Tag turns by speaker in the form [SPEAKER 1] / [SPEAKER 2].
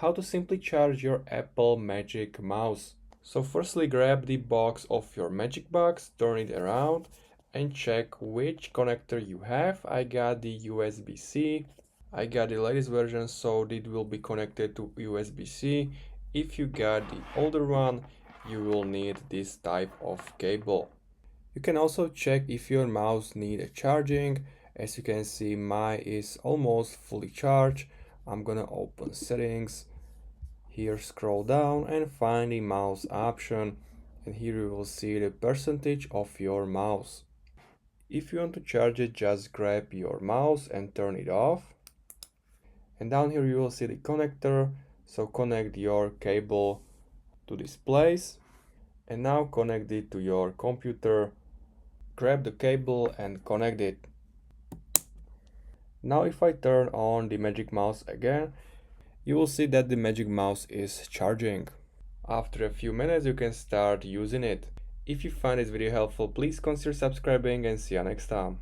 [SPEAKER 1] How to simply charge your Apple Magic Mouse. So firstly, grab the box of your Magic Box, turn it around and check which connector you have. I got the USB-C. I got the latest version, so it will be connected to USB-C. If you got the older one, you will need this type of cable. You can also check if your mouse needs charging. As you can see, mine is almost fully charged. I'm gonna open settings. Here scroll down and find the mouse option, and here you will see the percentage of your mouse. If you want to charge it, just grab your mouse and turn it off. And down here you will see the connector, so connect your cable to this place and now connect it to your computer. Grab the cable and connect it. Now if I turn on the Magic Mouse again, you will see that the Magic Mouse is charging. After a few minutes you can start using it. If you find this video helpful, please consider subscribing and see you next time.